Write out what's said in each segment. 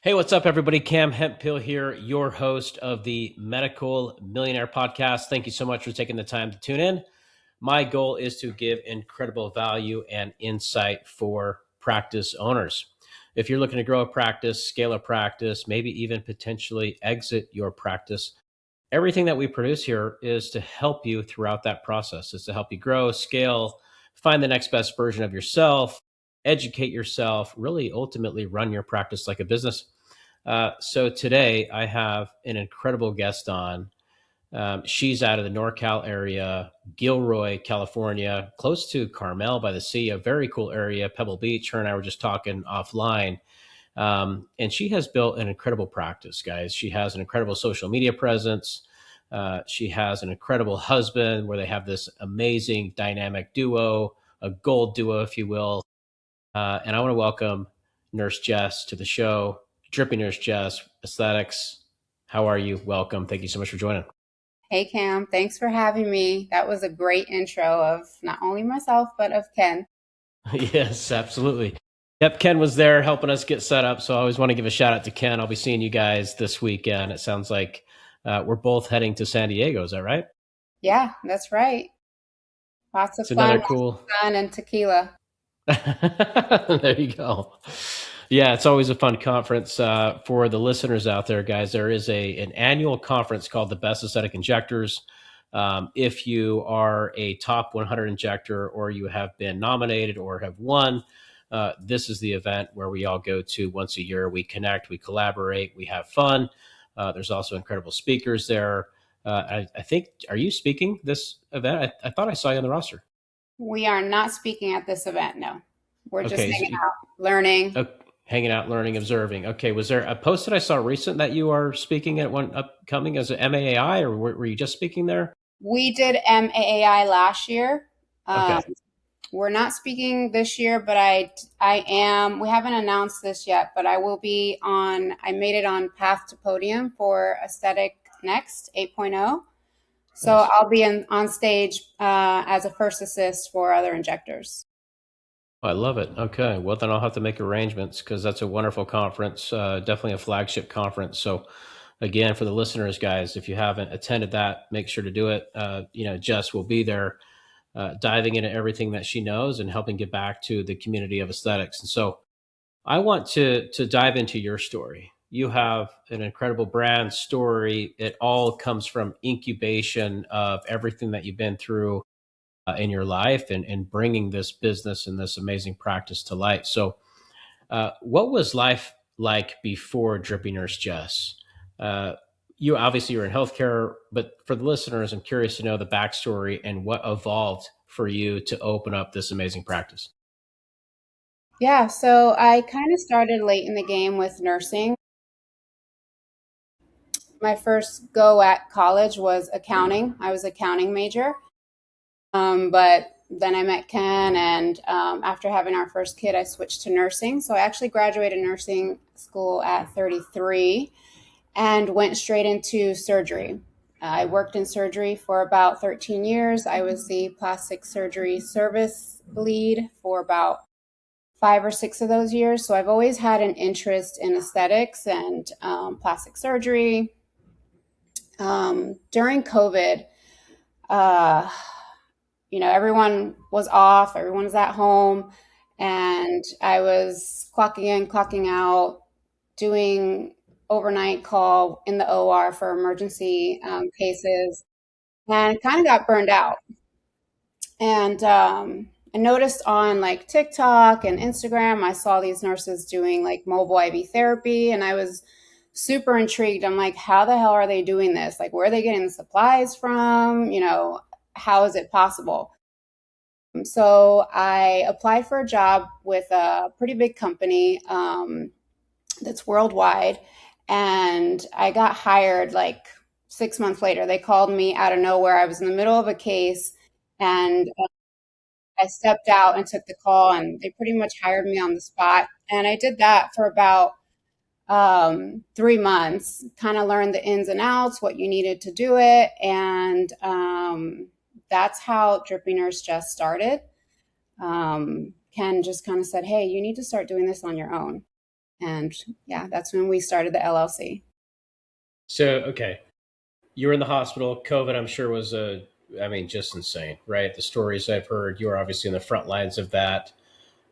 Hey, what's up, everybody? Cam Hemphill here, your host of the Medical Millionaire Podcast. Thank you so much for taking the time to tune in. My goal is to give incredible value and insight for practice owners. If you're looking to grow a practice, scale a practice, maybe even potentially exit your practice, everything that we produce here is to help you throughout that process. It's to help you grow, scale, find the next best version of yourself, educate yourself, really ultimately run your practice like a business. So today I have an incredible guest on. She's out of the NorCal area, Gilroy, California, close to Carmel by the sea, a very cool area, Pebble Beach. Her and I were just talking offline. And she has built an incredible practice, guys. She has an incredible social media presence. She has an incredible husband where they have this amazing dynamic duo, a gold duo, if you will. And I want to welcome Nurse Jess to the show. Drippy Nurse Jess, aesthetics. How are you? Welcome. Thank you so much for joining. Hey Cam, thanks for having me. That was a great intro of not only myself, but of Ken. Yes, absolutely. Yep, Ken was there helping us get set up. So I always want to give a shout out to Ken. I'll be seeing you guys this weekend. It sounds like we're both heading to San Diego. Is that right? Yeah, that's right. Lots of It's fun, another lots cool. of fun and tequila. There you go. Yeah, it's always a fun conference for the listeners out there, guys. There is an annual conference called the Best Aesthetic Injectors. If you are a top 100 injector or you have been nominated or have won, this is the event where we all go to once a year. We connect, we collaborate, we have fun. There's also incredible speakers there. I think, are you speaking this event? I thought I saw you on the roster. We are not speaking at this event, no. We're just Okay, hanging out, learning. uh, hanging out, learning, observing. Okay, was there a post that I saw recent that you are speaking at one upcoming as an MAAI, or were you just speaking there? We did MAAI last year. Um, Okay, we're not speaking this year, but I am. We haven't announced this yet, but I will be on. I made it on Path to Podium for Aesthetic Next 8.0. So nice. I'll be on stage as a first assist for other injectors. I love it. Okay, well then I'll have to make arrangements because that's a wonderful conference, definitely a flagship conference. So again, for the listeners, guys, if you haven't attended that, make sure to do it. Jess will be there, diving into everything that she knows and helping get back to the community of aesthetics. And so I want to dive into your story. You have an incredible brand story. It all comes from incubation of everything that you've been through in your life and bringing this business and this amazing practice to light. So, what was life like before Drippy Nurse Jess? Uh, you obviously you're in healthcare, but for the listeners, I'm curious to know the backstory and what evolved for you to open up this amazing practice. Yeah, so I kind of started late in the game with nursing. My first go at college was accounting. I was accounting major. But then I met Ken, and after having our first kid, I switched to nursing. So I actually graduated nursing school at 33 and went straight into surgery. I worked in surgery for about 13 years. I was the plastic surgery service lead for about 5 or 6 of those years. So I've always had an interest in aesthetics and plastic surgery. During COVID, uh, everyone was off, everyone was at home, and I was clocking in, clocking out, doing overnight call in the OR for emergency cases, and kind of got burned out. And I noticed on like TikTok and Instagram, I saw these nurses doing like mobile IV therapy, and I was super intrigued. I'm like, how the hell are they doing this? Like, where are they getting the supplies from? How is it possible? So I applied for a job with a pretty big company that's worldwide, and I got hired like 6 months later. They called me out of nowhere. I was in the middle of a case, and I stepped out and took the call, and they pretty much hired me on the spot. And I did that for about 3 months, kind of learned the ins and outs, what you needed to do it. And that's how Drippy Nurse Jess started. Ken just kind of said, "Hey, you need to start doing this on your own." And yeah, that's when we started the LLC. So, okay, you were in the hospital. COVID, I'm sure, was I mean, just insane, right? The stories I've heard, you were obviously in the front lines of that.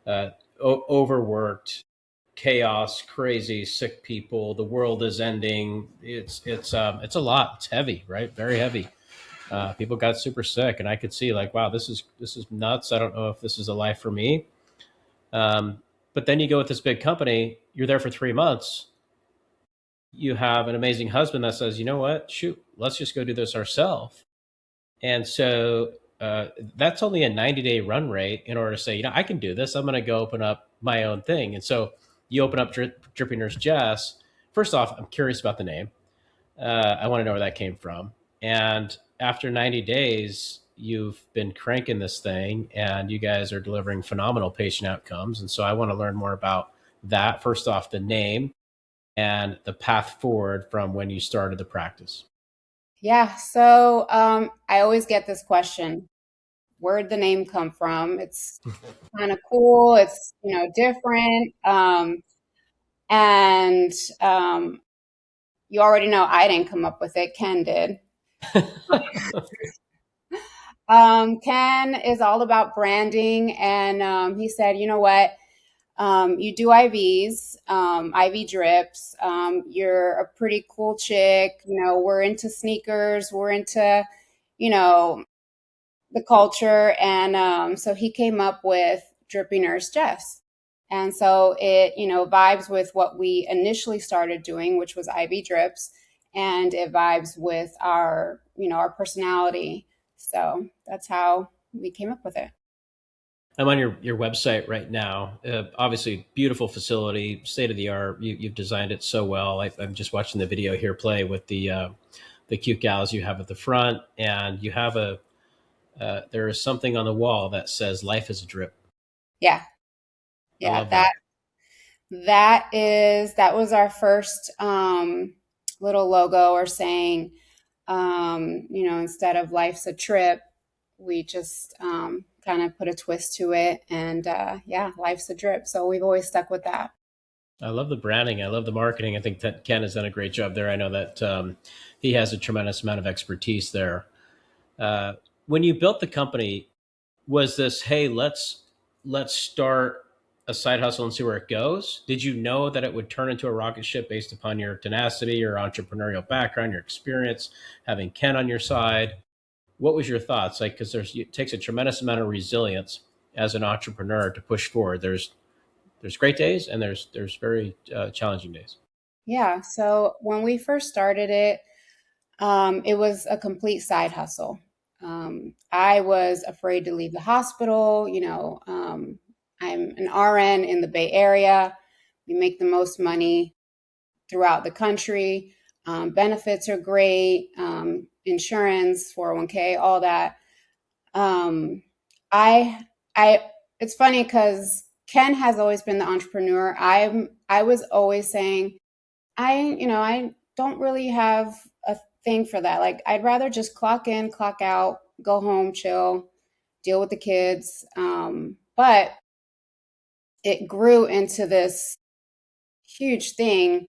Uh, Overworked, chaos, crazy, sick people. The world is ending. It's a lot. It's heavy, right? Very heavy. People got super sick, and I could see like, wow, this is nuts. I don't know if this is a life for me. Um, but then you go with this big company. You're there for 3 months. You have an amazing husband that says, you know what, shoot, let's just go do this ourselves. And so that's only a 90-day run rate in order to say, I can do this. I'm going to go open up my own thing. And so you open up Drippy Nurse Jess. First off, I'm curious about the name. I want to know where that came from. And after 90 days, you've been cranking this thing and you guys are delivering phenomenal patient outcomes. And so I want to learn more about that. First off, the name and the path forward from when you started the practice. Yeah, so I always get this question, where'd the name come from? It's kind of cool, it's different. And you already know I didn't come up with it, Ken did. Ken is all about branding, and he said, you know what? You do IVs, IV drips. You're a pretty cool chick. We're into sneakers. We're into, you know, the culture. And so he came up with Drippy Nurse Jess. And so it, vibes with what we initially started doing, which was IV drips, and it vibes with our personality. So that's how we came up with it. I'm on your website right now. Obviously, beautiful facility, state of the art. You've designed it so well. I'm just watching the video here play with the cute gals you have at the front, and you have there is something on the wall that says "Life is a drip." Yeah. I Yeah. love That that. that was our first little logo or saying, instead of life's a trip, we just kind of put a twist to it. And yeah, life's a drip. So we've always stuck with that. I love the branding. I love the marketing. I think that Ken has done a great job there. I know that he has a tremendous amount of expertise there. Uh, when you built the company, was this, hey, let's start a side hustle and see where it goes? Did you know that it would turn into a rocket ship based upon your tenacity, your entrepreneurial background, your experience, having Ken on your side? What was your thoughts? Like, because it takes a tremendous amount of resilience as an entrepreneur to push forward. There's great days and there's very challenging days. Yeah. So when we first started it was a complete side hustle. I was afraid to leave the hospital. I'm an RN in the Bay Area. We make the most money throughout the country. Benefits are great, insurance, 401k, all that. Um, I, I, it's funny because Ken has always been the entrepreneur. I was always saying, I don't really have a thing for that. Like, I'd rather just clock in, clock out, go home, chill, deal with the kids. But it grew into this huge thing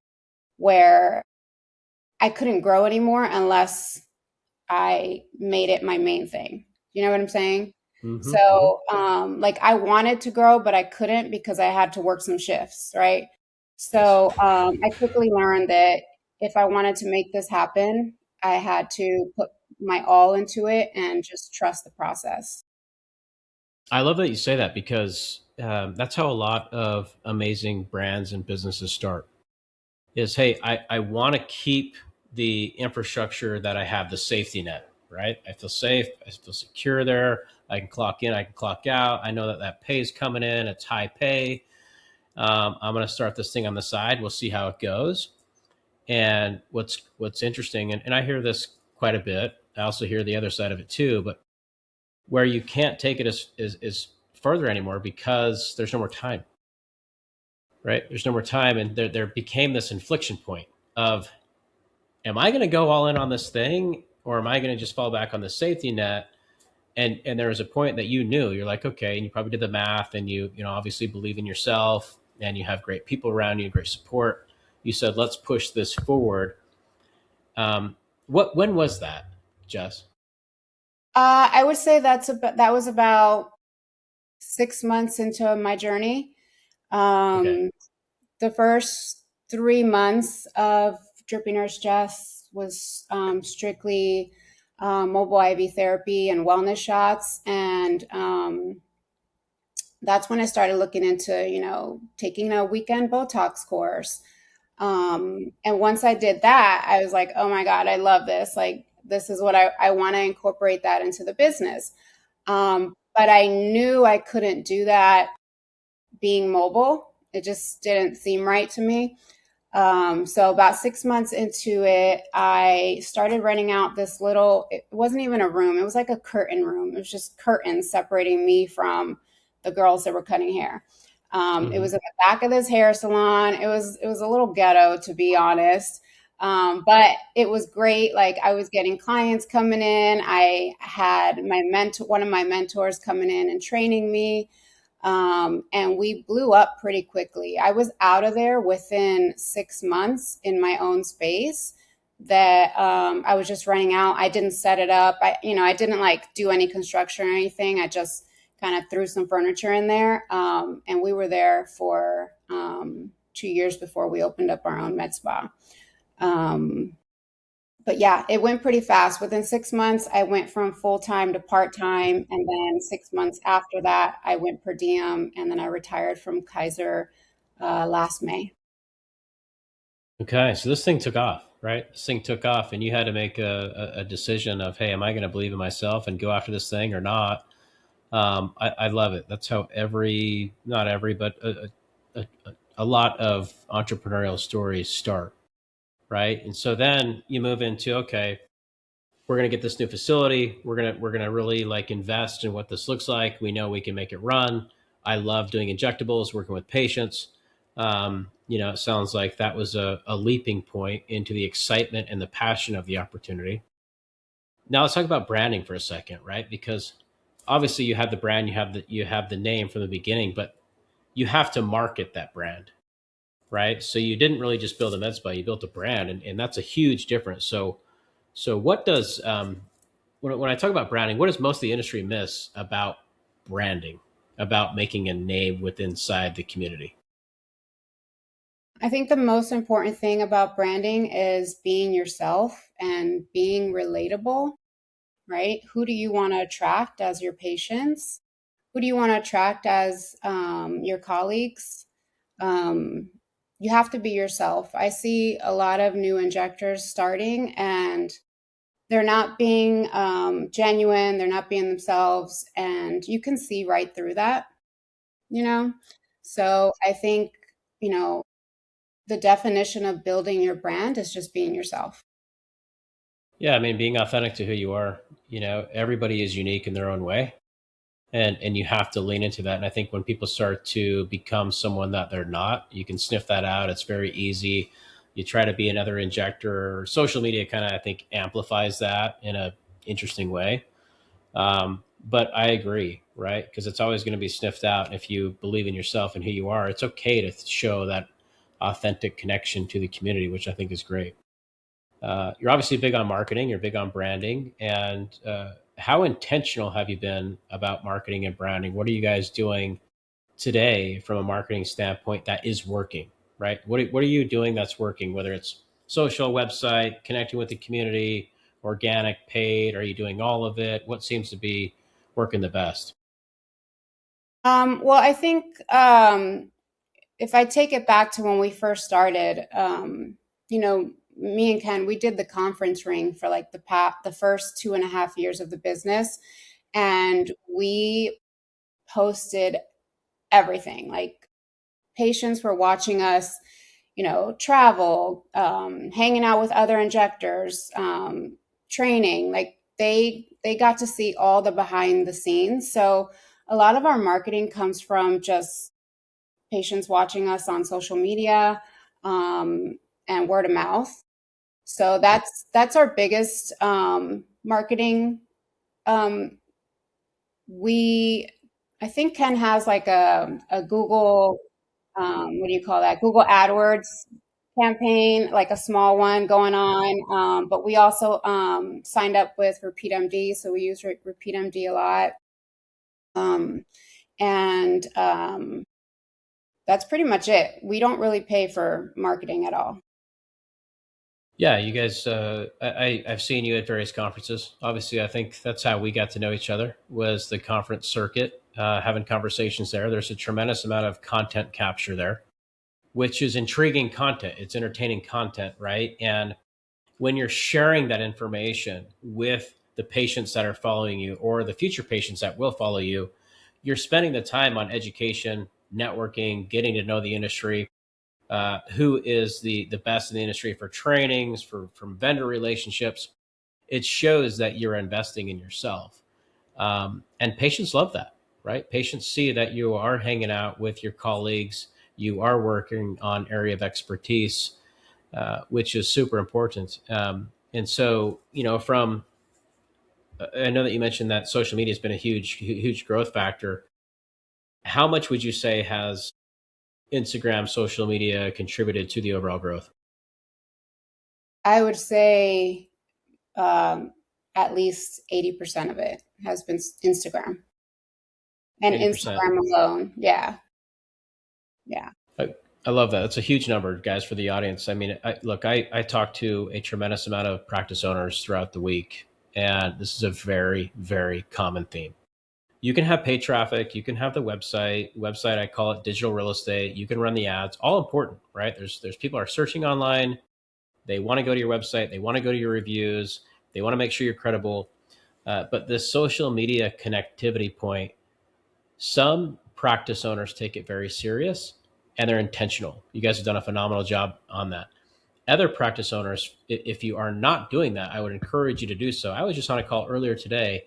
where I couldn't grow anymore unless I made it my main thing. You know what I'm saying? Mm-hmm, mm-hmm. So, like I wanted to grow, but I couldn't because I had to work some shifts, right? Yes. So, I quickly learned that if I wanted to make this happen, I had to put my all into it and just trust the process. I love that you say that because that's how a lot of amazing brands and businesses start. Is, hey, I want to keep the infrastructure that I have, the safety net, right? I feel safe, I feel secure there. I can clock in, I can clock out. I know that that pay is coming in, it's high pay. I'm going to start this thing on the side. We'll see how it goes. And what's interesting, and I hear this quite a bit. I also hear the other side of it too, but where you can't take it is further anymore because there's no more time, right? There's no more time, and there became this inflection point of, am I going to go all in on this thing, or am I going to just fall back on the safety net? And there was a point that you knew, you're like, okay, and you probably did the math, and you obviously believe in yourself. and you have great people around you, great support. You said, let's push this forward. When was that, Jess? I would say that was about 6 months into my journey. Okay. Um, the first 3 months of Drippy Nurse Jess was strictly mobile IV therapy and wellness shots, and that's when I started looking into, taking a weekend Botox course. And once I did that, I was like, oh my God, I love this. Like, this is what I want to incorporate that into the business. But I knew I couldn't do that being mobile. It just didn't seem right to me. So about 6 months into it, I started renting out this little, it wasn't even a room. It was like a curtain room. It was just curtains separating me from the girls that were cutting hair. It Hmm. was at the back of this hair salon. It was a little ghetto, to be honest. But it was great. Like, I was getting clients coming in. I had one of my mentors coming in and training me. And we blew up pretty quickly. I was out of there within 6 months in my own space that I was just renting out. I didn't set it up. I didn't like do any construction or anything. I just kind of threw some furniture in there. And we were there for 2 years before we opened up our own med spa. Um, but yeah, it went pretty fast. Within 6 months, I went from full time to part time. And then 6 months after that, I went per diem. And then I retired from Kaiser last May. Okay, so this thing took off, right? This thing took off, and you had to make a decision of, hey, am I going to believe in myself and go after this thing or not? I love it. That's how not every, but a lot of entrepreneurial stories start, right? And so then you move into, okay, we're going to get this new facility. We're going to really like invest in what this looks like. We know we can make it run. I love doing injectables, working with patients. It sounds like that was a leaping point into the excitement and the passion of the opportunity. Now let's talk about branding for a second, right? Because obviously you have the brand, you have the name from the beginning, but you have to market that brand, right? So you didn't really just build a med spa, you built a brand, and that's a huge difference. So what does when I talk about branding, what does most of the industry miss about branding, about making a name within inside the community? I think the most important thing about branding is being yourself and being relatable, right? Who do you want to attract as your patients? Who do you want to attract as your colleagues? Um, you have to be yourself. I see a lot of new injectors starting, and they're not being genuine, they're not being themselves, and you can see right through that, you know? So I think, you know, the definition of building your brand is just being yourself. Yeah, I mean, being authentic to who you are. Everybody is unique in their own way, and you have to lean into that. And I think when people start to become someone that they're not, you can sniff that out. It's very easy. You try to be another injector. Social media kind of, I think, amplifies that in a interesting way. But I agree, right? Because it's always going to be sniffed out. And if you believe in yourself and who you are, it's okay to show that authentic connection to the community, which I think is great. You're obviously big on marketing, you're big on branding. And how intentional have you been about marketing and branding? What are you guys doing today from a marketing standpoint that is working, right? What are you doing that's working, whether it's social, website, connecting with the community, organic, paid? Are you doing all of it? What seems to be working the best? Well, I think if I take it back to when we first started, me and Ken, we did the conference ring for like the first 2.5 years of the business, and we posted everything. Like, patients were watching us, travel, hanging out with other injectors, training. Like, they got to see all the behind the scenes. So a lot of our marketing comes from just patients watching us on social media, and word of mouth. So that's our biggest marketing. Um, we I think Ken has like a Google. what do you call that? Google AdWords campaign, like a small one going on. But we also signed up with Repeat MD, so we use Repeat MD a lot. Um, and that's pretty much it. We don't really pay for marketing at all. Yeah, you guys, I've seen you at various conferences. Obviously, I think that's how we got to know each other, was the conference circuit, having conversations there. There's a tremendous amount of content capture there, which is intriguing content. It's entertaining content, right? And when you're sharing that information with the patients that are following you or the future patients that will follow you, you're spending the time on education, networking, getting to know the industry, who is the best in the industry for trainings, for from vendor relationships. It shows that you're investing in yourself, and patients love that, right? Patients see that you are hanging out with your colleagues, you are working on area of expertise, which is super important. And so, from I know that you mentioned that social media has been a huge growth factor. How much would you say has Instagram, social media contributed to the overall growth? I would say at least 80% of it has been Instagram and 80%. Instagram alone. Yeah. Yeah. I, I love that. That's a huge number, guys, for the audience. I mean, I talk to a tremendous amount of practice owners throughout the week, and this is a very, very common theme. You can have paid traffic, you can have the website. I call it digital real estate. You can run the ads, all important, right? There's people are searching online. They want to go to your website. They want to go to your reviews. They want to make sure you're credible. But this social media connectivity point, some practice owners take it very serious and they're intentional. You guys have done a phenomenal job on that. Other practice owners, if you are not doing that, I would encourage you to do so. I was just on a call earlier today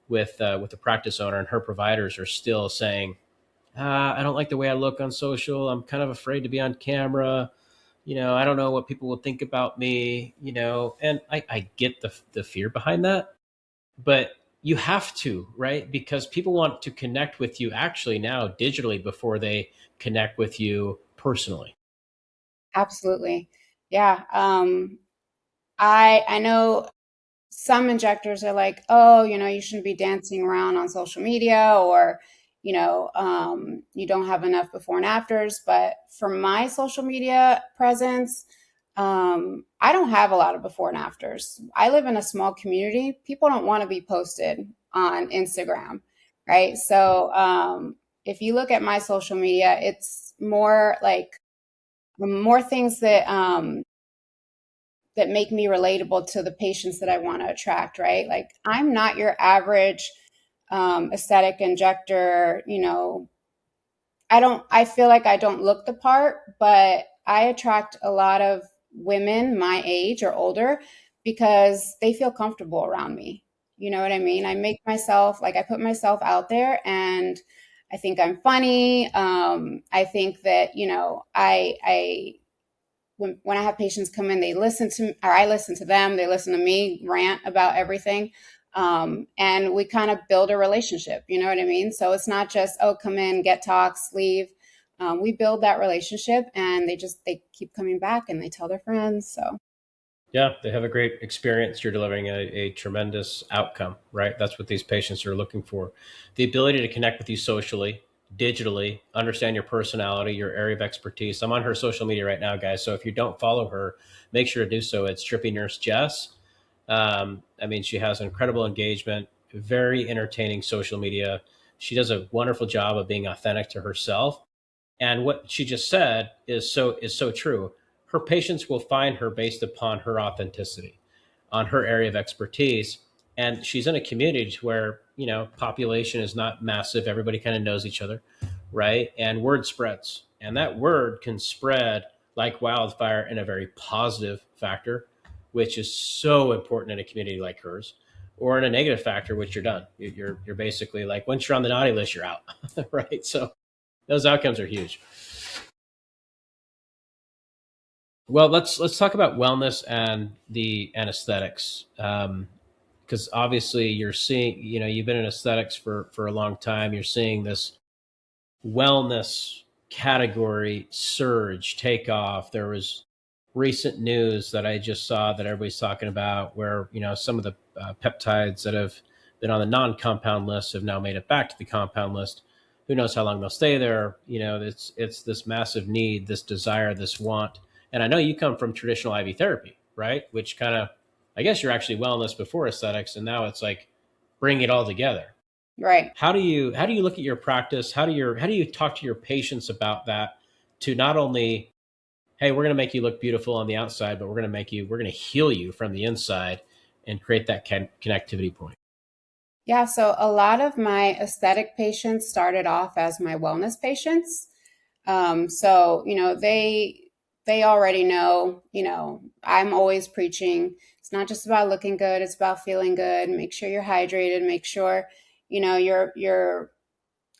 with a practice owner, and her providers are still saying, I don't like the way I look on social. I'm kind of afraid to be on camera. I don't know what people will think about me. And I get the fear behind that, but you have to, right? Because people want to connect with you actually now digitally before they connect with you personally. Absolutely. Yeah. I know some injectors are like, oh, you shouldn't be dancing around on social media, or, you don't have enough before and afters. But for my social media presence, I don't have a lot of before and afters. I live in a small community. People don't want to be posted on Instagram, right? So if you look at my social media, it's more like more things that make me relatable to the patients that I want to attract, right? Like I'm not your average aesthetic injector. I feel like I don't look the part, but I attract a lot of women my age or older because they feel comfortable around me. You know what I mean? I make myself, like, I put myself out there, and I think I'm funny. I think that, when I have patients come in, they listen to, or I listen to them, they listen to me rant about everything. And we kind of build a relationship, you know what I mean? So it's not just, oh, come in, get talks, leave. We build that relationship, and they keep coming back and they tell their friends. So Yeah, they have a great experience. You're delivering a tremendous outcome, right? That's what these patients are looking for. The ability to connect with you socially, digitally, understand your personality, your area of expertise. I'm on her social media right now, guys. So if you don't follow her, make sure to do so. It's Drippy Nurse Jess. I mean, she has incredible engagement, very entertaining social media. She does a wonderful job of being authentic to herself. And what she just said is so true. Her patients will find her based upon her authenticity, on her area of expertise. And she's in a community where, population is not massive. Everybody kind of knows each other, right? And word spreads. And that word can spread like wildfire in a very positive factor, which is so important in a community like hers, or in a negative factor, which you're done. You're basically like, once you're on the naughty list, you're out, right? So those outcomes are huge. Well, let's talk about wellness and the anesthetics, because obviously you're seeing, you've been in aesthetics for a long time. You're seeing this wellness category surge, take off. There was recent news that I just saw that everybody's talking about where, some of the peptides that have been on the non-compound list have now made it back to the compound list. Who knows how long they'll stay there? It's this massive need, this desire, this want. And I know you come from traditional IV therapy, right? Which kind of, I guess you're actually wellness before aesthetics, and now it's like bring it all together. Right. How do you look at your practice? How do you talk to your patients about that? To not only, hey, we're going to make you look beautiful on the outside, but we're going to heal you from the inside and create that connectivity point. Yeah, so a lot of my aesthetic patients started off as my wellness patients. So, they already know, I'm always preaching. It's not just about looking good, it's about feeling good. Make sure you're hydrated, make sure, your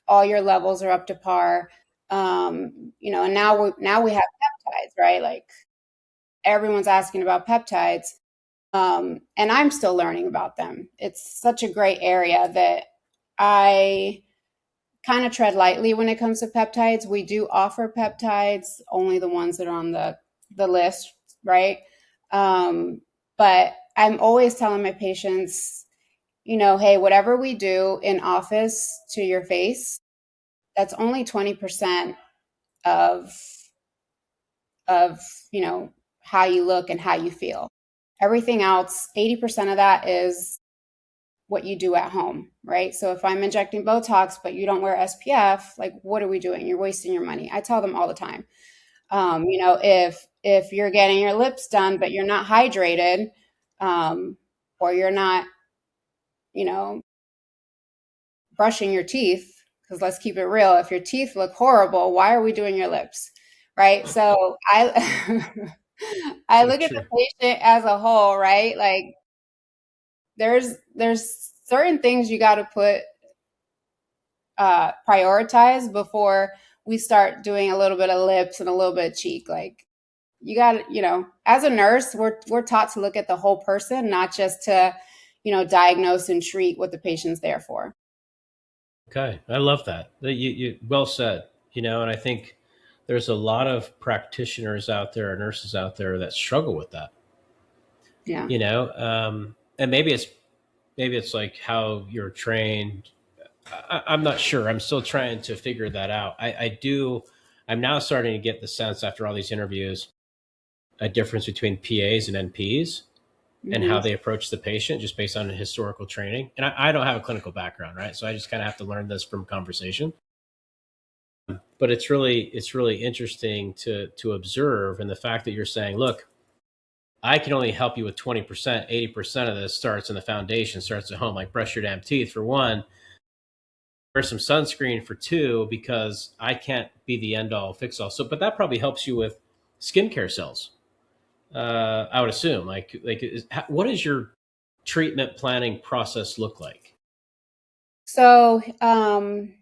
all your levels are up to par. And now we have peptides, right? Like everyone's asking about peptides. And I'm still learning about them. It's such a great area that I kind of tread lightly when it comes to peptides. We do offer peptides, only the ones that are on the list, right? But I'm always telling my patients, hey, whatever we do in office to your face, that's only 20% of of how you look and how you feel. Everything else, 80% of that is what you do at home, right? So if I'm injecting Botox, but you don't wear SPF, like what are we doing? You're wasting your money. I tell them all the time. If you're getting your lips done, but you're not hydrated, or you're not, you know, brushing your teeth, because let's keep it real. If your teeth look horrible, why are we doing your lips? Right. So I So look at true. the patient as a whole, right? Like there's certain things you got to put prioritize before we start doing a little bit of lips and a little bit of cheek. Like you got to, as a nurse, we're taught to look at the whole person, not just to, diagnose and treat what the patient's there for. Okay, I love that. You well said. And I think there's a lot of practitioners out there, nurses out there that struggle with that. Yeah. And maybe it's like how you're trained. I'm not sure. I'm still trying to figure that out. I do. I'm now starting to get the sense after all these interviews a difference between PAs and NPs and how Hmm. they approach the patient just based on historical training. And I don't have a clinical background, right? So I just kind of have to learn this from conversation. But it's really interesting to observe, and the fact that you're saying, look, I can only help you with 20%, 80% of this starts in the foundation, starts at home, like brush your damn teeth for one, wear some sunscreen for two, because I can't be the end all fix all. So, but that probably helps you with skincare cells. I would assume. What does your treatment planning process look like? So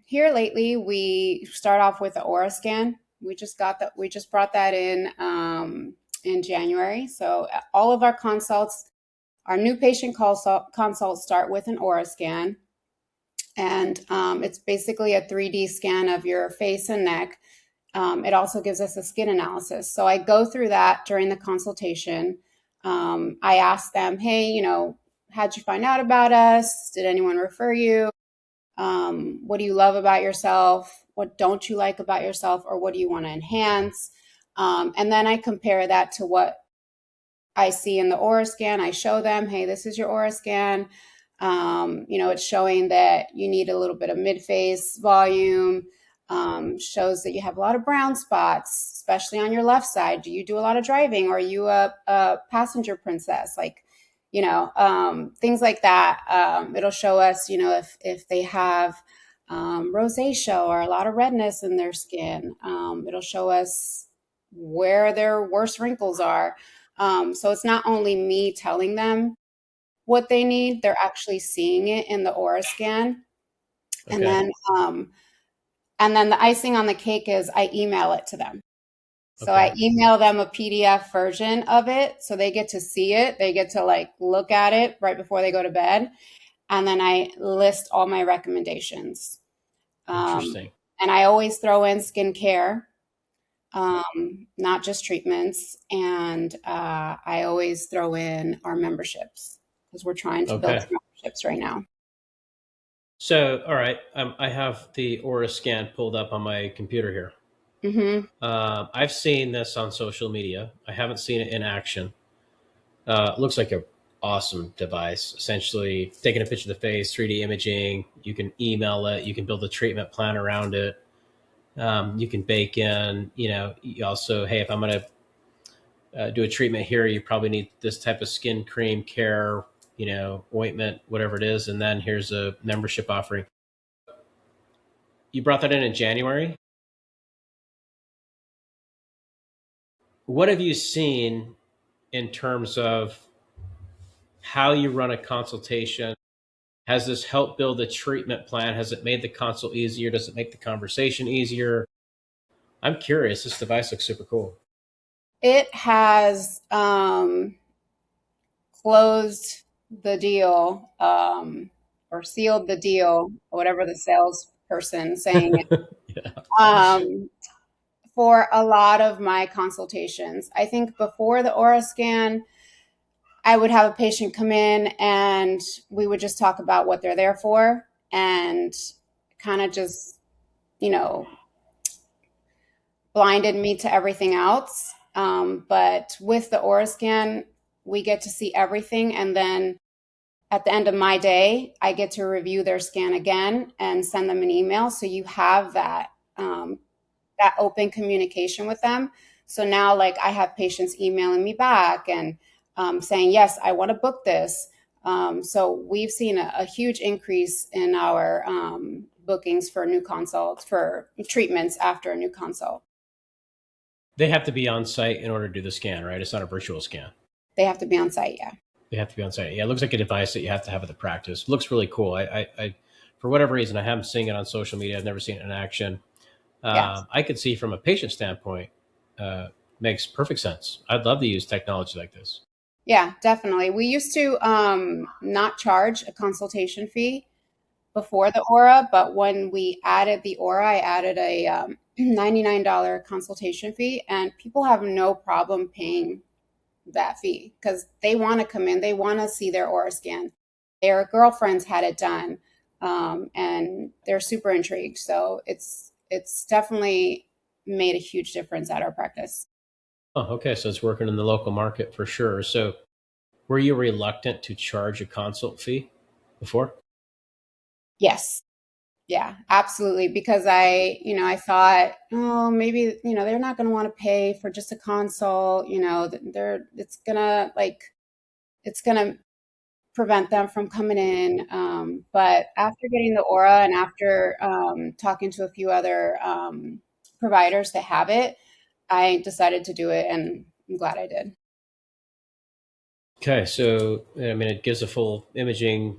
here lately, we start off with the aura scan. We just got that. We just brought that in January. So all of our consults, our new patient consults start with an aura scan, and it's basically a 3D scan of your face and neck. It also gives us a skin analysis. So I go through that during the consultation. I ask them, hey, how'd you find out about us? Did anyone refer you? What do you love about yourself? What don't you like about yourself? Or what do you want to enhance? And then I compare that to what I see in the aura scan. I show them, hey, this is your aura scan. It's showing that you need a little bit of mid-face volume. Shows that you have a lot of brown spots, especially on your left side. Do you do a lot of driving? Or are you a passenger princess? Like, things like that. It'll show us, if they have rosacea or a lot of redness in their skin. It'll show us where their worst wrinkles are. So it's not only me telling them what they need, they're actually seeing it in the aura scan. And Okay. then the icing on the cake is I email it to them. So I Okay. email them a PDF version of it so they get to see it. They get to like look at it right before they go to bed. And then I list all my recommendations. Um, Interesting. And I always throw in skincare, not just treatments. And I always throw in our memberships because we're trying to build Okay. memberships right now. So, all right, I have the Aura scan pulled up on my computer here. Hmm. I've seen this on social media. I haven't seen it in action. It looks like a awesome device. Essentially, taking a picture of the face, 3D imaging. You can email it. You can build a treatment plan around it. You can bake in. You also, hey, if I'm going to do a treatment here, you probably need this type of skin cream care, ointment, whatever it is, and then here's a membership offering. You brought that in January. What have you seen in terms of how you run a consultation? Has this helped build a treatment plan? Has it made the consult easier? Does it make the conversation easier? I'm curious. This device looks super cool. It has closed the deal, or sealed the deal, or whatever the salesperson saying it, Yeah. um, for a lot of my consultations. I think before the Aura scan, I would have a patient come in and we would just talk about what they're there for and kind of just, you know, blinded me to everything else. But with the Aura scan, we get to see everything. And then at the end of my day, I get to review their scan again and send them an email. So you have that open communication with them. So now, like, I have patients emailing me back and saying, yes, I want to book this. So we've seen a huge increase in our bookings for new consults, for treatments after a new consult. They have to be on site in order to do the scan, right? It's not a virtual scan. They have to be on site, yeah. They have to be on site. Yeah, it looks like a device that you have to have at the practice. It looks really cool. For whatever reason, I haven't seen it on social media. I've never seen it in action. Yeah. I could see from a patient standpoint, uh, makes perfect sense. I'd love to use technology like this. Yeah, definitely. We used to not charge a consultation fee before the Aura, but when we added the Aura, I added a $99 consultation fee, and people have no problem paying that fee because they want to come in, they want to see their Aura scan. Their girlfriends had it done, and they're super intrigued. So it's definitely made a huge difference at our practice. Oh, okay. So it's working in the local market for sure. So were you reluctant to charge a consult fee before? Yes. Yeah, absolutely. Because I thought, oh, maybe, they're not going to want to pay for just a consult, it's going to prevent them from coming in. But after getting the Aura and after talking to a few other providers that have it, I decided to do it and I'm glad I did. Okay, so I mean, it gives a full imaging,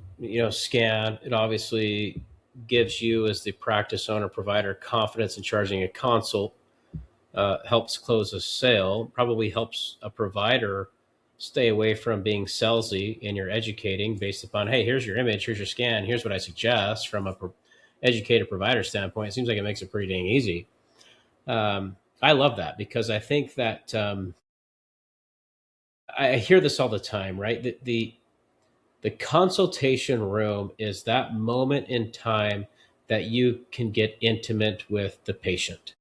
scan. It obviously gives you, as the practice owner provider, confidence in charging a consult. Helps close a sale. Probably helps a provider stay away from being salesy, and you're educating based upon, hey, here's your image, here's your scan, here's what I suggest from a educated provider standpoint. It seems like it makes it pretty dang easy. I love that because I think that I hear this all the time, right? The consultation room is that moment in time that you can get intimate with the patient.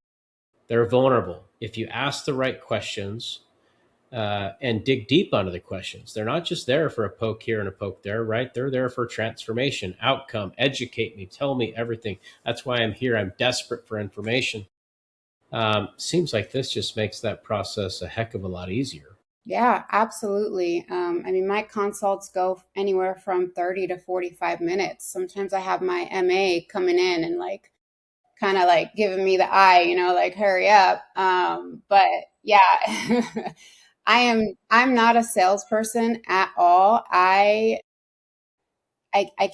They're vulnerable. If you ask the right questions and dig deep onto the questions, they're not just there for a poke here and a poke there, right? They're there for transformation, outcome, educate me, tell me everything. That's why I'm here. I'm desperate for information. Seems like this just makes that process a heck of a lot easier. Yeah, absolutely. I mean, my consults go anywhere from 30 to 45 minutes. Sometimes I have my MA coming in and like kind of like giving me the eye, like hurry up. But yeah, I'm not a salesperson at all. I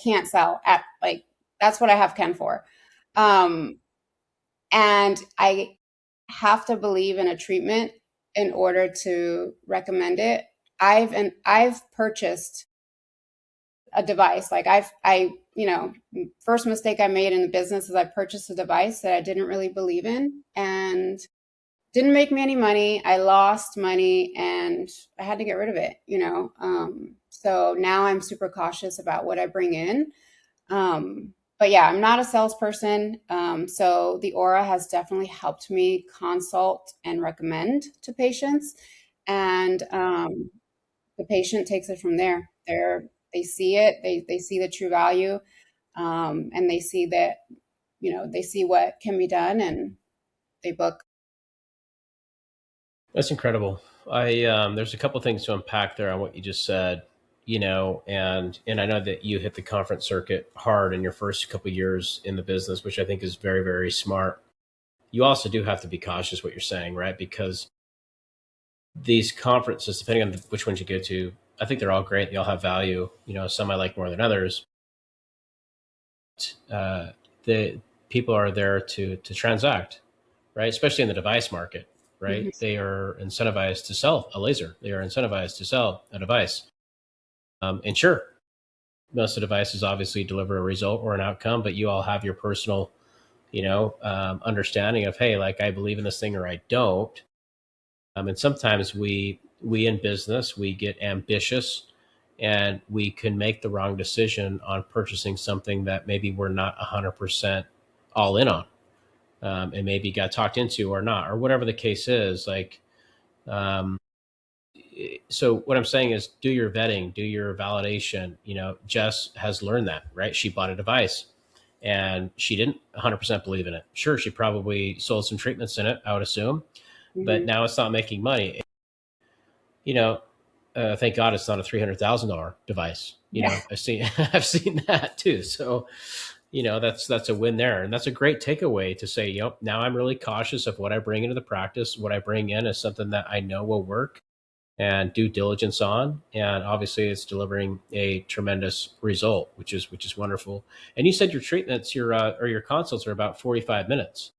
can't sell at like that's what I have Ken for. Um, and I have to believe in a treatment in order to recommend it. I've purchased a device. Like I first mistake I made in the business is I purchased a device that I didn't really believe in and didn't make me any money. I lost money and I had to get rid of it. So now I'm super cautious about what I bring in. But yeah, I'm not a salesperson. So the Aura has definitely helped me consult and recommend to patients. And the patient takes it from there. They see it, they see the true value, and they see that, they see what can be done and they book. That's incredible. I There's a couple things to unpack there on what you just said, and I know that you hit the conference circuit hard in your first couple of years in the business, which I think is very, very smart. You also do have to be cautious what you're saying, right? Because these conferences, depending on which ones you go to, I think they're all great. They all have value. Some I like more than others. The people are there to transact, right? Especially in the device market, right? Mhm. They are incentivized to sell a laser. They are incentivized to sell a device. And sure, most of the devices obviously deliver a result or an outcome, but you all have your personal, understanding of, hey, like I believe in this thing or I don't. And sometimes we in business we get ambitious, and we can make the wrong decision on purchasing something that maybe we're not 100% all in on, and maybe got talked into or not, or whatever the case is. Like, um, so what I'm saying is, do your vetting, do your validation. Jess has learned that, right? She bought a device and she didn't 100% believe in it. Sure, she probably sold some treatments in it, I would assume, but Mhm. now it's not making money. you know, thank God it's not a $300,000 device. Yeah. I've seen I've seen that too. So that's a win there, and that's a great takeaway to say. Now I'm really cautious of what I bring into the practice. What I bring in is something that I know will work, and due diligence on, and obviously it's delivering a tremendous result, which is wonderful. And you said your treatments, or your consults are about 45 minutes,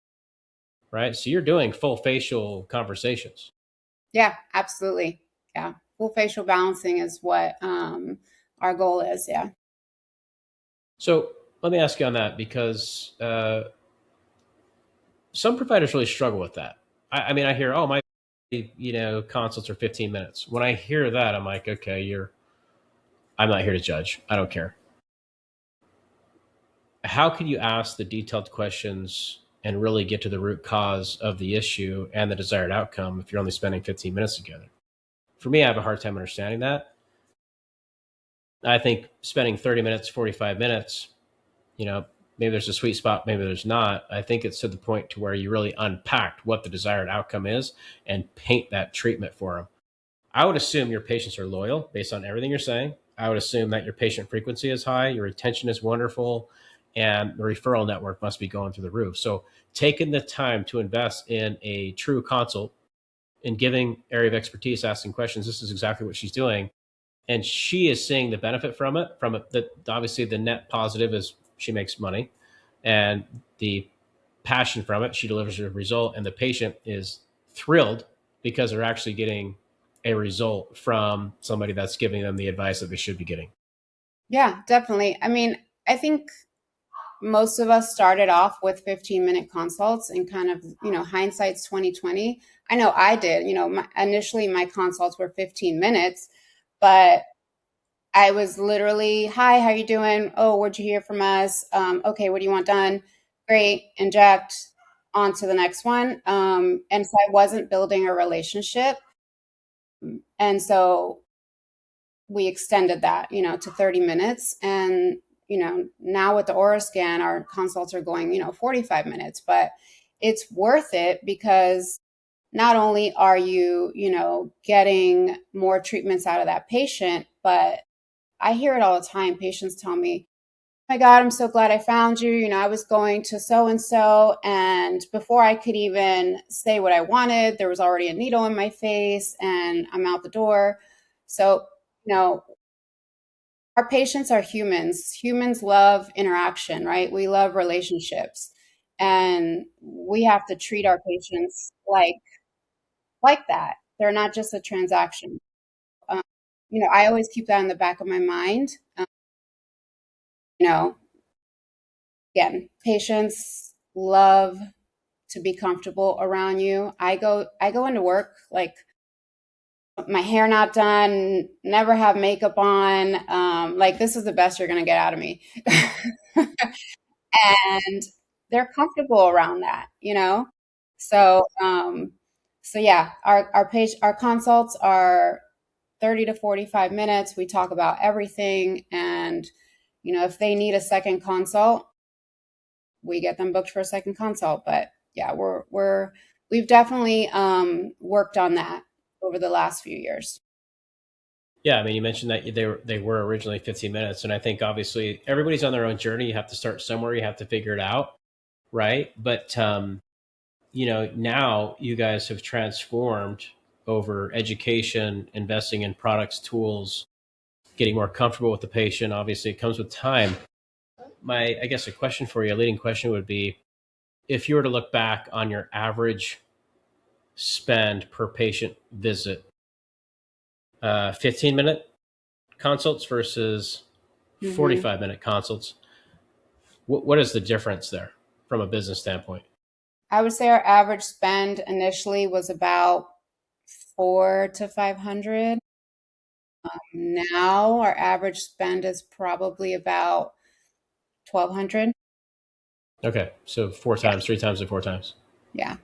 right? So you're doing full facial conversations. Yeah, absolutely. Yeah. Full facial balancing is what our goal is. Yeah. So let me ask you on that, because some providers really struggle with that. I mean, I hear, oh, my consults are 15 minutes. When I hear that, I'm like, okay, I'm not here to judge. I don't care. How can you ask the detailed questions and really get to the root cause of the issue and the desired outcome if you're only spending 15 minutes together? For me, I have a hard time understanding that. I think spending 30 minutes, 45 minutes, you know, maybe there's a sweet spot, maybe there's not. I think it's to the point to where you really unpacked what the desired outcome is and paint that treatment for them. I would assume your patients are loyal based on everything you're saying. I would assume that your patient frequency is high, your retention is wonderful, and the referral network must be going through the roof. So, taking the time to invest in a true consult and giving area of expertise, asking questions, this is exactly what she's doing. And she is seeing the benefit from it. Obviously, the net positive is she makes money, and the passion from it, she delivers a result, and the patient is thrilled because they're actually getting a result from somebody that's giving them the advice that they should be getting. Yeah, definitely. I mean, I think most of us started off with 15-minute consults and kind of, hindsight's 2020. I know I did. Initially my consults were 15 minutes, but I was literally, hi, how you doing? Oh, what'd you hear from us? Okay, what do you want done? Great, inject, on to the next one. And so I wasn't building a relationship. And so we extended that, to 30 minutes. And, now with the Aura scan, our consults are going, 45 minutes, but it's worth it because not only are you, getting more treatments out of that patient, but I hear it all the time. Patients tell me, oh my God, I'm so glad I found you. I was going to so and so, and before I could even say what I wanted, there was already a needle in my face, and I'm out the door. So, you know, our patients are humans. Humans love interaction, right? We love relationships, and we have to treat our patients like that. They're not just a transaction. Um, I always keep that in the back of my mind. You know, again, patients love to be comfortable around you. I go into work like my hair not done, never have makeup on. Like this is the best you're gonna get out of me. And they're comfortable around that, you know? So so yeah, our consults are 30 to 45 minutes. We talk about everything, and if they need a second consult, we get them booked for a second consult. But yeah, we've definitely worked on that over the last few years. Yeah, I mean, you mentioned that they were originally 15 minutes, and I think obviously everybody's on their own journey. You have to start somewhere. You have to figure it out, right? But now you guys have transformed over education, investing in products, tools, getting more comfortable with the patient. Obviously, it comes with time. I guess a question for you, a leading question would be, if you were to look back on your average spend per patient visit, 15-minute consults versus Hmm. 45-minute consults, what is the difference there from a business standpoint? I would say our average spend initially was about 4 to 500. Now our average spend is probably about 1,200. Okay, so four Yeah, times, three times, and four times, yeah,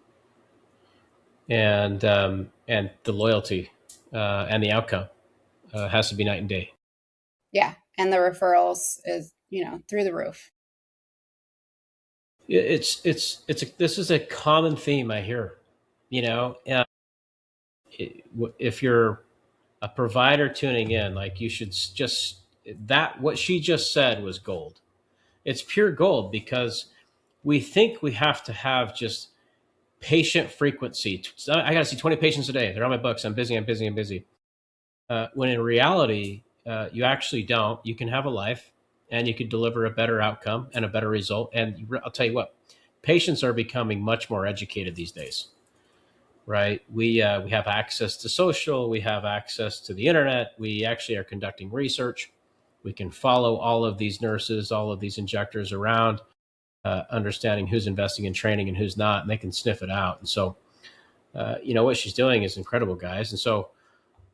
and the loyalty and the outcome has to be night and day. yeah. And the referrals is, through the roof. This is a common theme I hear. If you're a provider tuning in, like, you should just, that what she just said was gold. It's pure gold, because we think we have to have just patient frequency. So I got to see 20 patients a day. They're on my books. I'm busy. I'm busy. I'm busy. When in reality, you actually don't. You can have a life, and you could deliver a better outcome and a better result. And I'll tell you what, patients are becoming much more educated these days, right? We have access to social. We have access to the internet. We actually are conducting research. We can follow all of these nurses, all of these injectors around, understanding who's investing in training and who's not, and they can sniff it out. And so, what she's doing is incredible, guys. And so,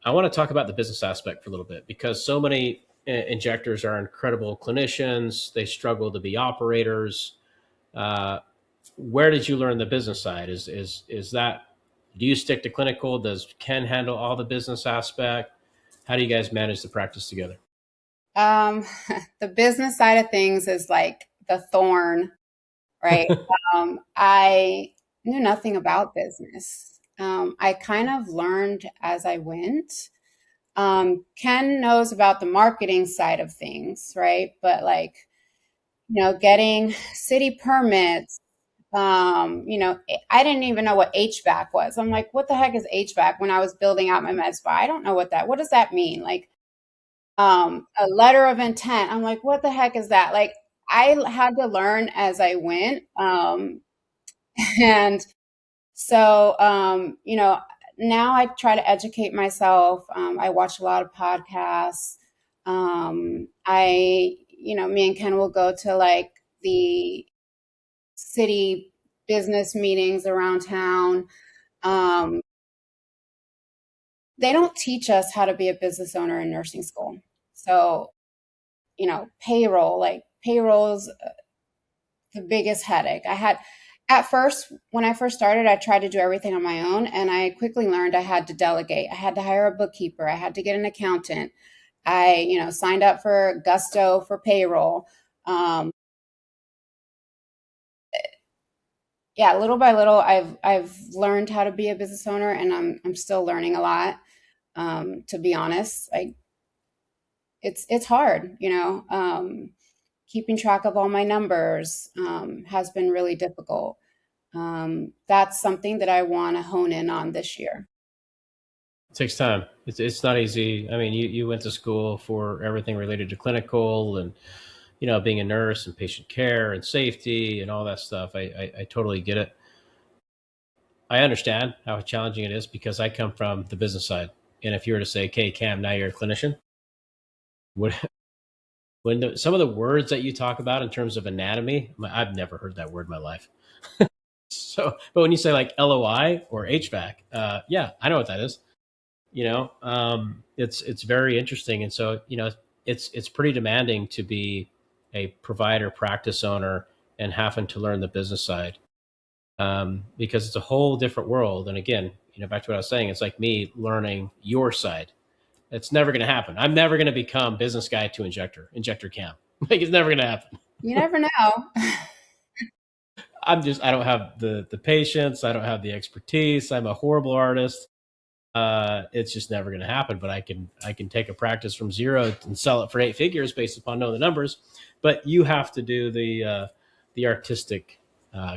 I want to talk about the business aspect for a little bit, because so many injectors are incredible clinicians. They struggle to be operators. Uh, where did you learn the business side? Is that, do you stick to clinical? Does Ken handle all the business aspect? How do you guys manage the practice together? Um, the business side of things is like the thorn, right? I knew nothing about business. I kind of learned as I went. Ken knows about the marketing side of things, right? But like, getting city permits, I didn't even know what HVAC was. I'm like, what the heck is HVAC when I was building out my med spa? I don't know what does that mean? Like, a letter of intent. I'm like, what the heck is that? Like, I had to learn as I went. And so, now I try to educate myself. I watch a lot of podcasts. Me and Ken will go to like the city business meetings around town. Um, they don't teach us how to be a business owner in nursing school. So, payroll's the biggest headache. I had at first, when I first started, I tried to do everything on my own, and I quickly learned I had to delegate. I had to hire a bookkeeper. I had to get an accountant. I, signed up for Gusto for payroll. Um, yeah, little by little, I've learned how to be a business owner, and I'm still learning a lot. To be honest, it's hard, keeping track of all my numbers has been really difficult. That's something that I want to hone in on this year. It takes time. It's not easy. I mean, you went to school for everything related to clinical, and being a nurse and patient care and safety and all that stuff. I totally get it. I understand how challenging it is, because I come from the business side. And if you were to say, "Okay, Cam, now you're a clinician," what when some of the words that you talk about in terms of anatomy, I've never heard that word in my life. So, but when you say like LOI or HVAC, yeah, I know what that is. It's very interesting, and so it's pretty demanding to be a provider, practice owner, and having to learn the business side, because it's a whole different world. And again, back to what I was saying, it's like me learning your side. It's never going to happen. I'm never going to become business guy to injector cam. Like it's never going to happen. You never know. I don't have the patience. I don't have the expertise. I'm a horrible artist. It's just never going to happen. But I can take a practice from zero and sell it for 8 figures based upon knowing the numbers. But you have to do the artistic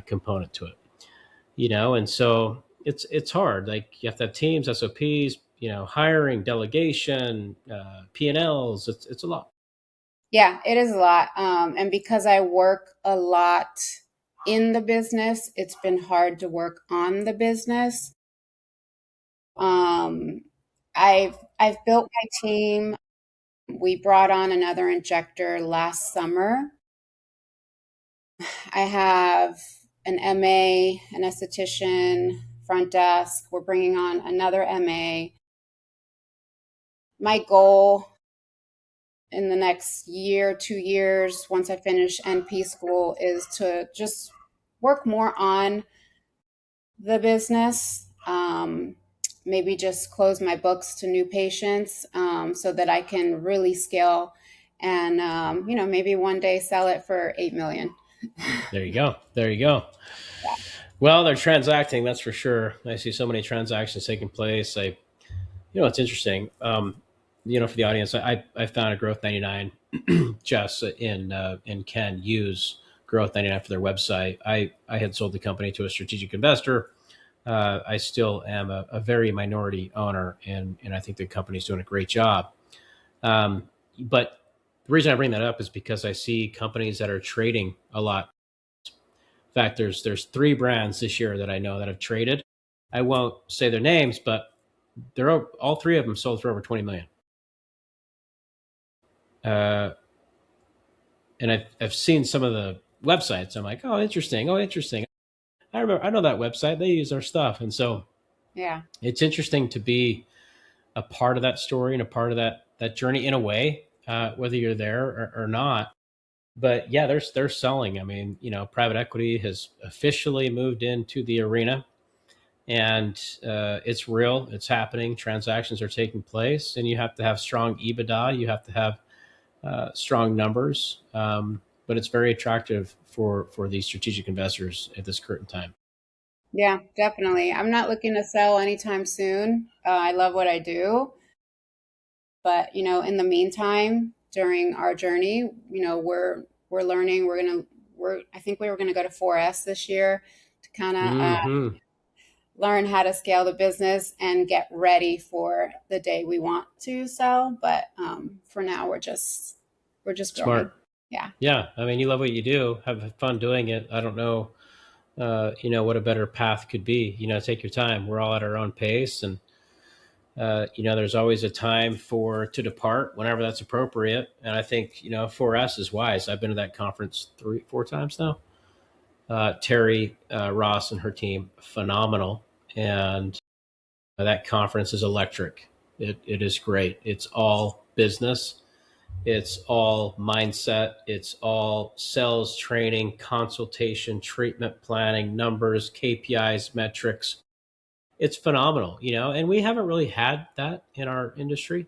component to it, and so it's hard. Like you have to have teams, SOPs, hiring, delegation, P&Ls. It's a lot. Yeah, it is a lot. And because I work a lot in the business, it's been hard to work on the business. Um, I've built my team. We brought on another injector last summer. I have an MA, an esthetician, front desk. We're bringing on another MA. My goal in the next year, 2 years, once I finish NP school, is to just work more on the business. Maybe just close my books to new patients, so that I can really scale and, maybe one day sell it for 8 million. There you go. There you go. Yeah. Well, they're transacting, that's for sure. I see so many transactions taking place. It's interesting. For the audience, I found a Growth 99. Jess and Ken use Growth 99 for their website. I had sold the company to a strategic investor. I still am a very minority owner, and I think the company's doing a great job. But the reason I bring that up is because I see companies that are trading a lot. In fact, there's 3 brands this year that I know that have traded. I won't say their names, but all 3 of them sold for over 20 million. And I've seen some of the websites. I'm like, oh, interesting. I know that website. They use our stuff, and so Yeah. it's interesting to be a part of that story and a part of that journey in a way, whether you're there or not. But yeah, they're selling. I mean, private equity has officially moved into the arena, and it's real. It's happening. Transactions are taking place, and you have to have strong EBITDA. You have to have strong numbers. But it's very attractive for these strategic investors at this current time. Yeah, definitely. I'm not looking to sell anytime soon. I love what I do. But, in the meantime, during our journey, we're learning. I think we were gonna go to 4S this year to kind of Mm-hmm. learn how to scale the business and get ready for the day we want to sell. But for now, we're just growing. Smart. Yeah. Yeah. I mean, you love what you do. Have fun doing it. I don't know, what a better path could be. Take your time. We're all at our own pace, and there's always a time to depart whenever that's appropriate. And I think 4S is wise. I've been to that conference 3-4 times now. Terry Ross and her team, phenomenal, and that conference is electric. It is great. It's all business. It's all mindset. It's all sales training, consultation, treatment planning, numbers, KPIs, metrics. It's phenomenal, and we haven't really had that in our industry.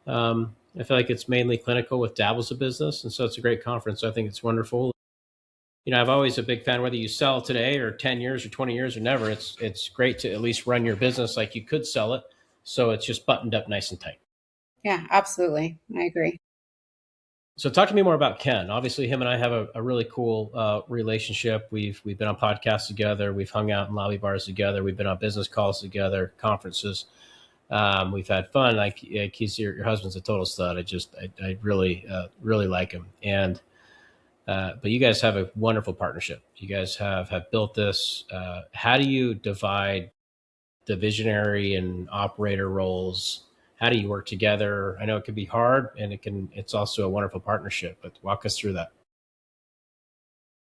I feel like it's mainly clinical with dabbles of business. And so it's a great conference. I think it's wonderful. I've always a big fan, whether you sell today or 10 years or 20 years or never, it's great to at least run your business like you could sell it. So it's just buttoned up nice and tight. Yeah, absolutely. I agree. So talk to me more about Ken. Obviously, him and I have a really cool relationship. We've been on podcasts together. We've hung out in lobby bars together. We've been on business calls together, conferences. We've had fun. Like he's your husband's a total stud. I really really like him. And but you guys have a wonderful partnership. You guys have built this. How do you divide the visionary and operator roles how do you work together? I know it can be hard, and it's also a wonderful partnership, but walk us through that.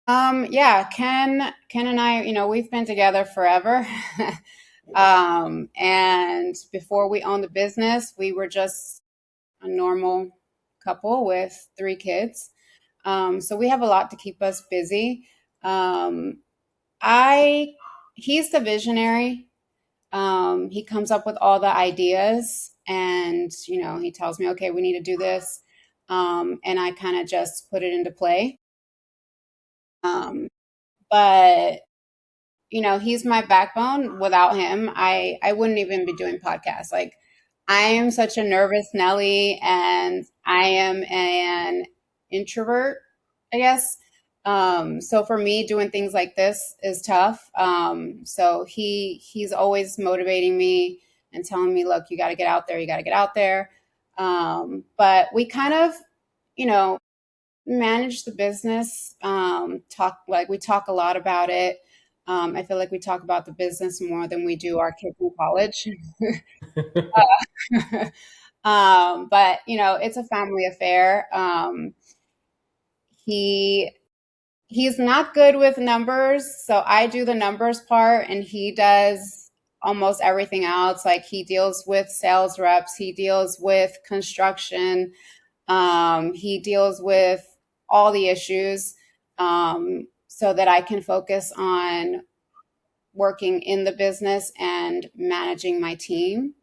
Yeah, Ken and I, we've been together forever. And before we owned the business, we were just a normal couple with 3 kids. So we have a lot to keep us busy. Um, I He's the visionary. He comes up with all the ideas, and he tells me, okay, we need to do this, and I kind of just put it into play. But he's my backbone. Without him, I wouldn't even be doing podcasts. Like, I am such a nervous Nelly, and I am an introvert, I guess. So for me, doing things like this is tough. So he's always motivating me and telling me, look, you got to get out there. You got to get out there. But we kind of, you know, manage the business. We talk a lot about it. I feel like we talk about the business more than we do our kids in college. But it's a family affair. He he's not good with numbers, so I do the numbers part, and he does almost everything else. Like, he deals with sales reps, he deals with construction, he deals with all the issues, so that I can focus on working in the business and managing my team.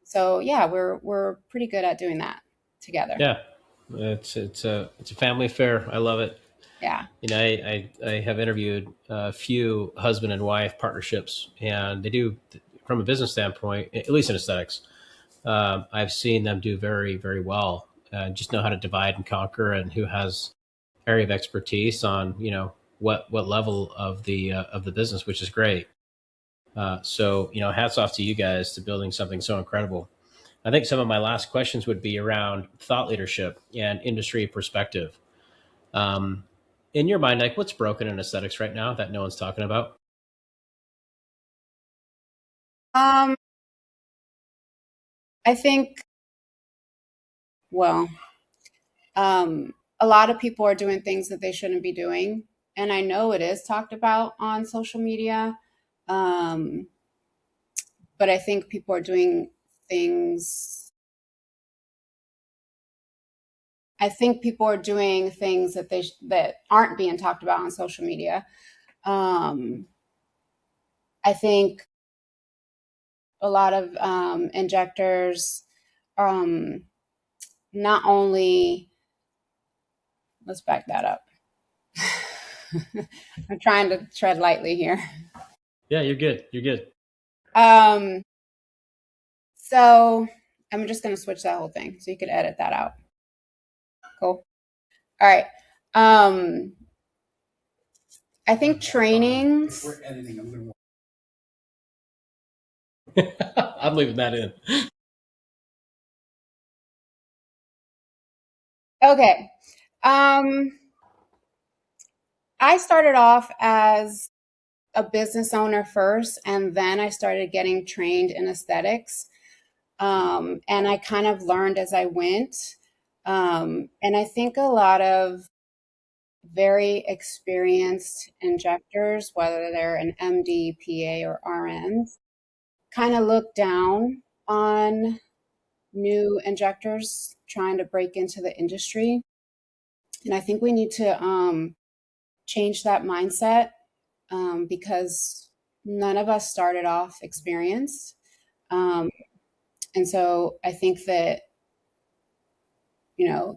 So yeah, we're pretty good at doing that together. Yeah, it's a family affair. I love it. Yeah. I have interviewed a few husband and wife partnerships, and they do, from a business standpoint, at least in aesthetics. I've seen them do very, very well. Just know how to divide and conquer, and who has area of expertise on what level of the business, which is great. So hats off to you guys to building something so incredible. I think some of my last questions would be around thought leadership and industry perspective. Um, in your mind, like, what's broken in aesthetics right now that no one's talking about? Um, I think, well, a lot of people are doing things that they shouldn't be doing. And I know it is talked about on social media. Um, but I think people are doing things, I think people are doing things that aren't being talked about on social media. Um, I think a lot of injectors, um, not only, let's back that up. I'm trying to tread lightly here. Yeah, you're good. You're good. Um, so I'm just going to switch that whole thing so you could edit that out. Cool. All right. Um, I think trainings. I'm leaving that in. Okay. Um, I started off as a business owner first, and then I started getting trained in aesthetics. And I kind of learned as I went. And I think a lot of very experienced injectors, whether they're an MD, PA, or RNs, kind of look down on new injectors trying to break into the industry. And I think we need to change that mindset, because none of us started off experienced. Um, and so I think that,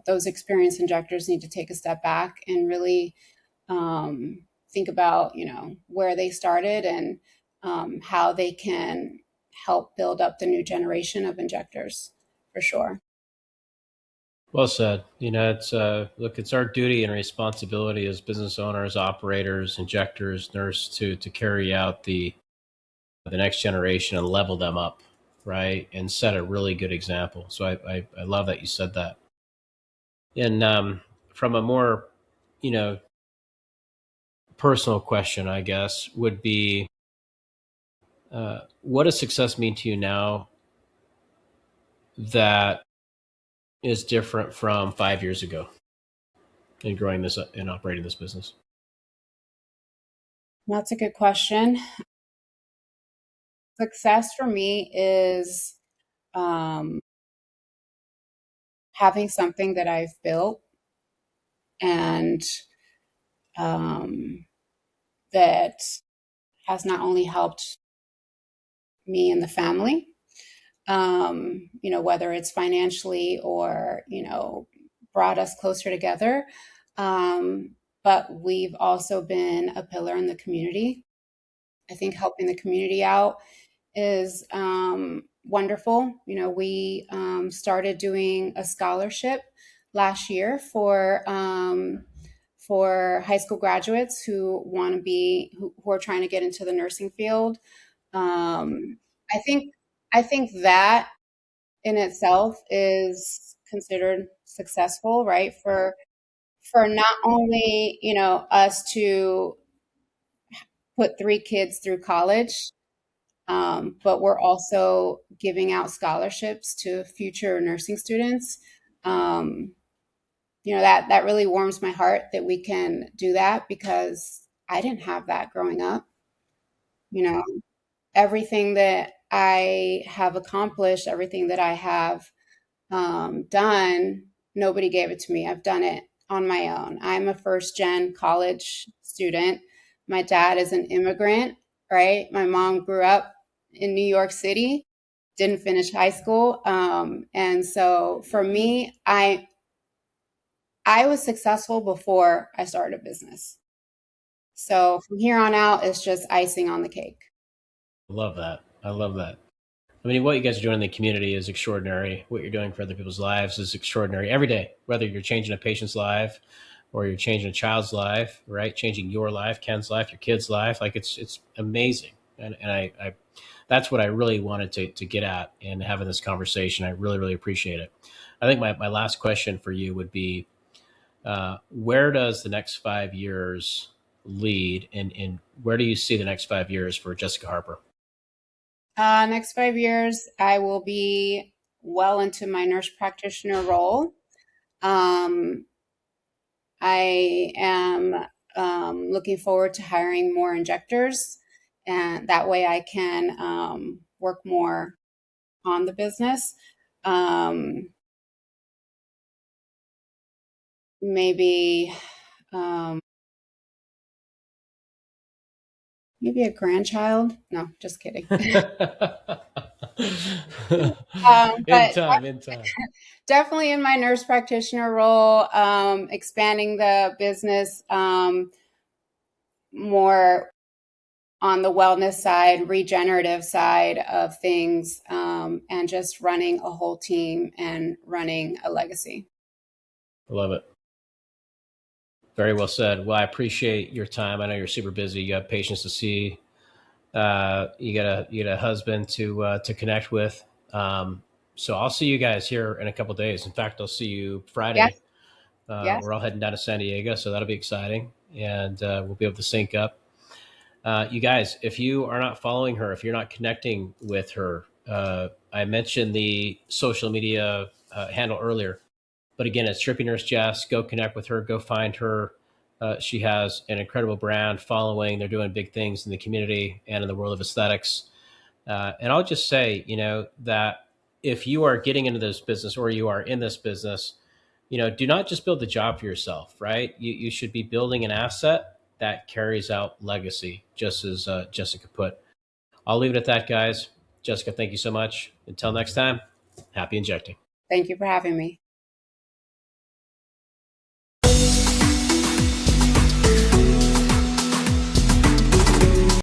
those experienced injectors need to take a step back and really think about, where they started, and how they can help build up the new generation of injectors, for sure. Well said. It's look, it's our duty and responsibility as business owners, operators, injectors, nurse to carry out the next generation and level them up, right, and set a really good example. So I love that you said that. And from a more you know personal question, I guess, would be, what does success mean to you now that is different from 5 years ago in growing this and operating this business? That's a good question. Success for me is um, having something that I've built and um, that has not only helped me and the family, whether it's financially or, brought us closer together. But we've also been a pillar in the community. I think helping the community out is wonderful. We started doing a scholarship last year for high school graduates who want to be who are trying to get into the nursing field. Um, I think I think that in itself is considered successful, right? For not only us to put 3 kids through college, but we're also giving out scholarships to future nursing students. Um, that really warms my heart that we can do that because I didn't have that growing up. You know, everything that I have accomplished, everything that I have done, nobody gave it to me. I've done it on my own. I'm a first gen college student. My dad is an immigrant, right? My mom grew up in New York City, didn't finish high school. And so for me, I was successful before I started a business. So from here on out, it's just icing on the cake. I love that. I love that. I mean, what you guys are doing in the community is extraordinary. What you're doing for other people's lives is extraordinary every day, whether you're changing a patient's life or you're changing a child's life, right? Changing your life, Ken's life, your kid's life. Like it's amazing. And I that's what I really wanted to get at in having this conversation. I really, really appreciate it. I think my last question for you would be, where does the next 5 years lead and where do you see the next 5 years for Jessica Harper? Next 5 years, I will be well into my nurse practitioner role. Um, I am looking forward to hiring more injectors, and that way I can work more on the business. Um, maybe um, maybe a grandchild. No, just kidding. In But time, in time. definitely in my nurse practitioner role, expanding the business more on the wellness side, regenerative side of things, and just running a whole team and running a legacy. I love it. Very well said. Well, I appreciate your time. I know you're super busy. You have patients to see. You got a husband to connect with. So I'll see you guys here in a couple days. In fact, I'll see you Yes, Friday. yes. We're all heading down to San Diego, so that'll be exciting, and we'll be able to sync up. You guys, if you are not following her, if you're not connecting with her, I mentioned the social media handle earlier. But again, it's Drippy Nurse Jess. Go connect with her. Go find her. She has an incredible brand following. They're doing big things in the community and in the world of aesthetics. And I'll just say, that if you are getting into this business or you are in this business, do not just build the job for yourself, right? You should be building an asset that carries out legacy, just as Jessica put. I'll leave it at that, guys. Jessica, thank you so much. Until next time, happy injecting. Thank you for having me.